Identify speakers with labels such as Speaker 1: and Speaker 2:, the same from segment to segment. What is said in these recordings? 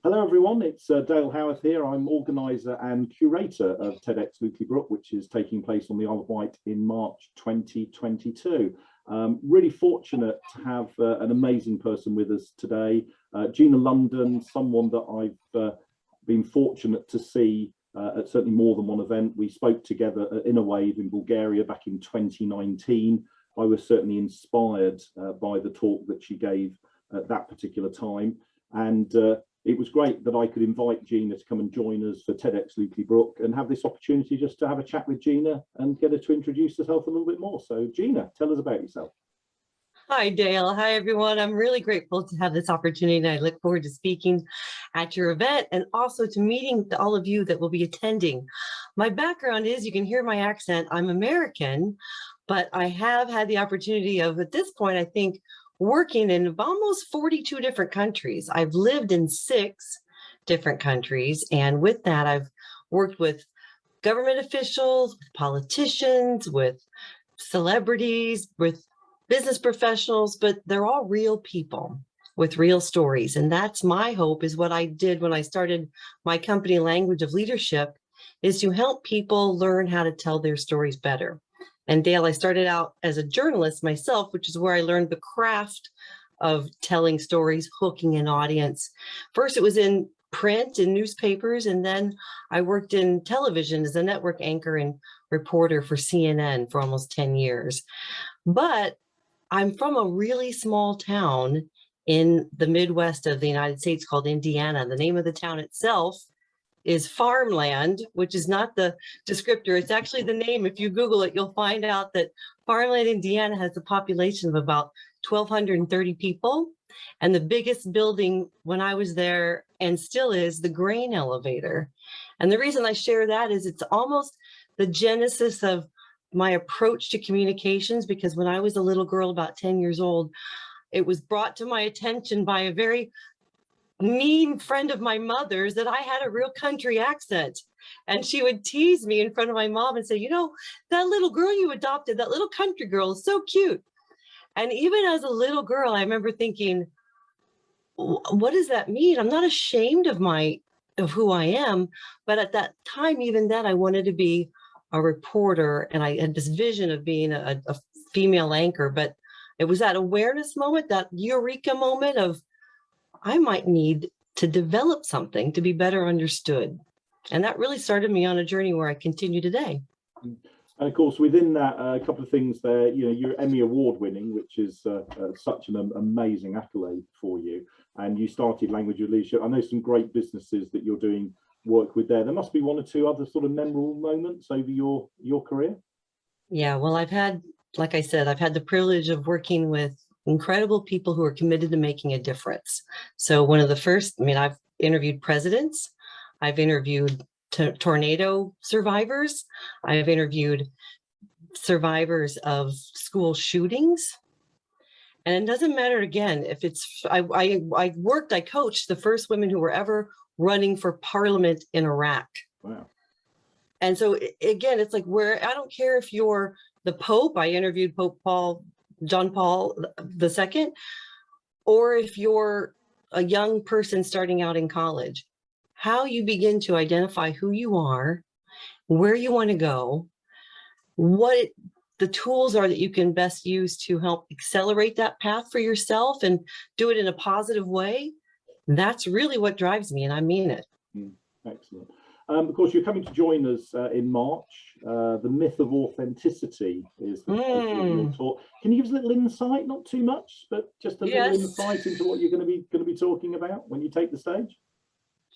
Speaker 1: Hello everyone, it's Dale Howarth here. I'm organiser and curator of TEDxLukeyBrook, which is taking place on the Isle of Wight in March 2022. Really fortunate to have an amazing person with us today, Gina London, someone that I've been fortunate to see at certainly more than one event. We spoke together at Inner Wave in Bulgaria back in 2019. I was certainly inspired by the talk that she gave at that particular time, and it was great that I could invite Gina to come and join us for TEDxLukeyBrook and have this opportunity just to have a chat with Gina and get her to introduce herself a little bit more. So Gina, tell us about yourself.
Speaker 2: Hi, Dale. Hi, everyone. I'm really grateful to have this opportunity, and I look forward to speaking at your event and also to meeting all of you that will be attending. My background is, you can hear my accent, I'm American, but I have had the opportunity of, at this point, I think, working in almost 42 different countries. I've lived in 6 different countries, and with that, I've worked with government officials, with politicians, with celebrities, with business professionals, but they're all real people with real stories. And that's my hope, is what I did when I started my company, Language of Leadership, is to help people learn how to tell their stories better. And Dale, I started out as a journalist myself, which is where I learned the craft of telling stories, hooking an audience. First, it was in print and newspapers, and then I worked in television as a network anchor and reporter for CNN for almost 10 years. But I'm from a really small town in the Midwest of the United States called Indiana. The name of the town itself is Farmland, which is not the descriptor. It's actually the name. If you Google it, you'll find out that Farmland, Indiana has a population of about 1,230 people. And the biggest building when I was there, and still is, the grain elevator. And the reason I share that is it's almost the genesis of my approach to communications, because when I was a little girl, about 10 years old, it was brought to my attention by a very mean friend of my mother's that I had a real country accent. And she would tease me in front of my mom and say, you know, that little girl you adopted, that little country girl is so cute. And even as a little girl, I remember thinking, what does that mean? I'm not ashamed of who I am. But at that time, even then, I wanted to be a reporter, and I had this vision of being a female anchor. But it was that awareness moment, that eureka moment of, I might need to develop something to be better understood. And that really started me on a journey where I continue today.
Speaker 1: And of course, within that, a couple of things there, you know, you're Emmy Award winning, which is such an amazing accolade for you. And you started Language of Leadership. I know some great businesses that you're doing work with there. There must be 1 or 2 other sort of memorable moments over your career. Yeah,
Speaker 2: well, I've had, like I said, I've had the privilege of working with incredible people who are committed to making a difference. So one of the first, I've interviewed presidents, I've interviewed tornado survivors, I've interviewed survivors of school shootings. And it doesn't matter, again, if it's, I coached the first women who were ever running for parliament in Iraq.
Speaker 1: Wow.
Speaker 2: And so again, it's like, where, I don't care if you're the Pope, I interviewed John Paul II, or if you're a young person starting out in college, how you begin to identify who you are, where you want to go, what the tools are that you can best use to help accelerate that path for yourself and do it in a positive way. That's really what drives me, and I mean it.
Speaker 1: Excellent. Of course, you're coming to join us in March. The myth of authenticity is the your talk. Can you give us a little insight? Not too much, but just a little insight into what you're going to be talking about when you take the stage.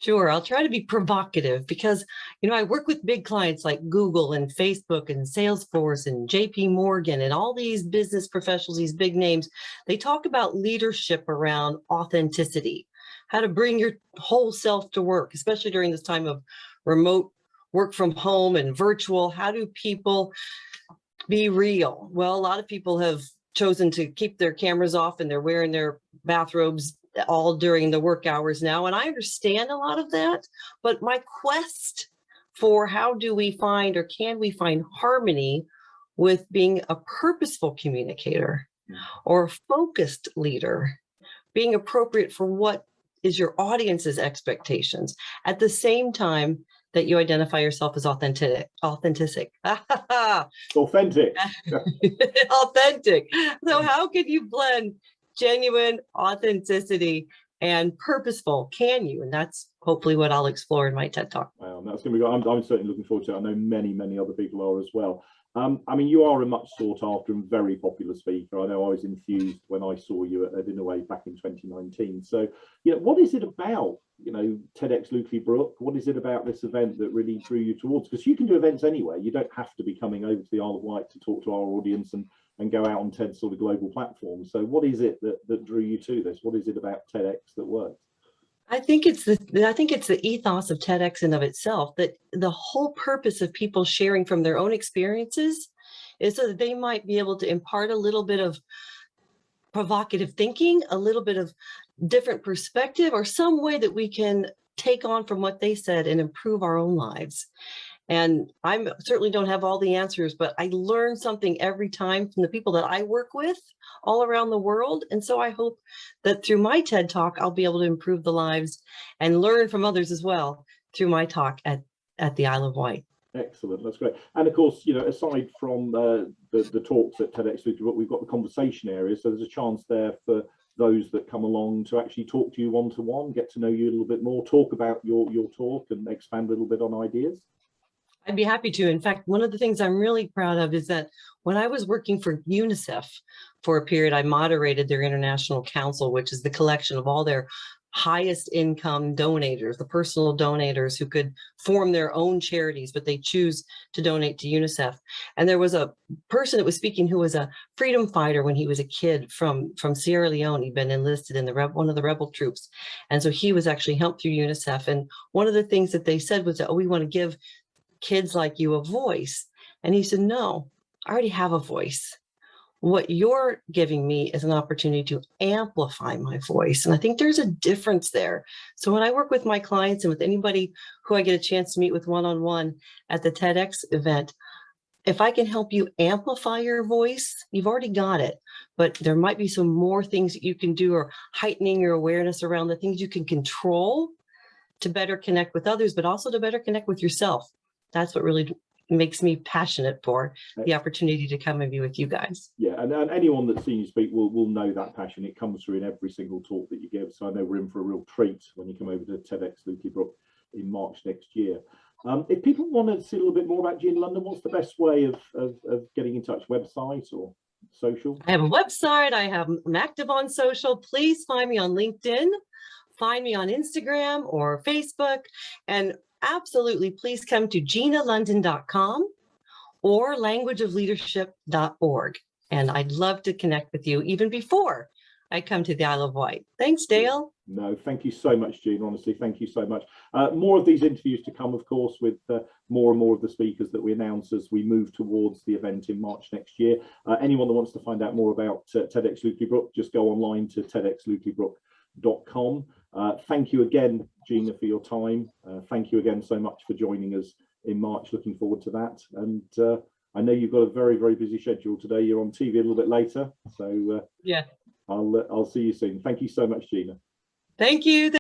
Speaker 2: Sure, I'll try to be provocative, because, you know, I work with big clients like Google and Facebook and Salesforce and JP Morgan and all these business professionals, these big names. They talk about leadership around authenticity, how to bring your whole self to work, especially during this time of remote work from home and virtual. How do people be real? Well, a lot of people have chosen to keep their cameras off, and they're wearing their bathrobes all during the work hours now. And I understand a lot of that, but my quest for how do we find, or can we find, harmony with being a purposeful communicator or a focused leader, being appropriate for what is your audience's expectations at the same time that you identify yourself as authentic. Authentic.
Speaker 1: Authentic.
Speaker 2: Authentic. So how can you blend genuine authenticity and purposeful? Can you? And that's hopefully what I'll explore in my TED Talk.
Speaker 1: Wow, that's going to be good. I'm certainly looking forward to it. I know many other people are as well. I mean, you are a much sought after and very popular speaker. I know I was enthused when I saw you at Innovate back in 2019. So, what is it about, TEDxLukeyBrook? What is it about this event that really drew you towards? Because you can do events anywhere. You don't have to be coming over to the Isle of Wight to talk to our audience and go out on TED's sort of global platforms. So what is it that drew you to this? What is it about TEDx that works?
Speaker 2: I think it's the ethos of TEDx in of itself, that the whole purpose of people sharing from their own experiences is so that they might be able to impart a little bit of provocative thinking, a little bit of different perspective, or some way that we can take on from what they said and improve our own lives. And I certainly don't have all the answers, but I learn something every time from the people that I work with all around the world. And so I hope that through my TED Talk, I'll be able to improve the lives and learn from others as well through my talk at the Isle of Wight.
Speaker 1: Excellent, that's great. And of course, aside from the talks at TEDxLukeyBrook, we've got the conversation area. So there's a chance there for those that come along to actually talk to you one-to-one, get to know you a little bit more, talk about your talk and expand a little bit on ideas.
Speaker 2: I'd be happy to. In fact, one of the things I'm really proud of is that when I was working for UNICEF for a period, I moderated their International Council, which is the collection of all their highest income donators, the personal donators who could form their own charities, but they choose to donate to UNICEF. And there was a person that was speaking who was a freedom fighter when he was a kid from Sierra Leone. He'd been enlisted in one of the rebel troops. And so he was actually helped through UNICEF. And one of the things that they said was that, we want to give kids like you a voice. And he said, no, I already have a voice. What you're giving me is an opportunity to amplify my voice. And I think there's a difference there. So when I work with my clients and with anybody who I get a chance to meet with one-on-one at the TEDx event, if I can help you amplify your voice, you've already got it. But there might be some more things that you can do, or heightening your awareness around the things you can control to better connect with others, but also to better connect with yourself. That's what really makes me passionate for the opportunity to come and be with you guys.
Speaker 1: Yeah, and anyone that's seen you speak will know that passion. It comes through in every single talk that you give. So I know we're in for a real treat when you come over to TEDxLukeyBrook in March next year. If people want to see a little bit more about Gina London, what's the best way of getting in touch? Website or social?
Speaker 2: I have a website. I'm active on social. Please find me on LinkedIn. Find me on Instagram or Facebook. And absolutely, please come to GinaLondon.com or languageofleadership.org. And I'd love to connect with you even before I come to the Isle of Wight. Thanks, Dale.
Speaker 1: No, thank you so much, Gina. Honestly, thank you so much. More of these interviews to come, of course, with more and more of the speakers that we announce as we move towards the event in March next year. Anyone that wants to find out more about TEDxLukeyBrook, just go online to TEDxLukeyBrook.com. Thank you again, Gina, for your time. Thank you again so much for joining us in March. Looking forward to that. And I know you've got a very busy schedule today. You're on TV a little bit later, so yeah, I'll see you soon. Thank you so much, Gina.
Speaker 2: Thank you.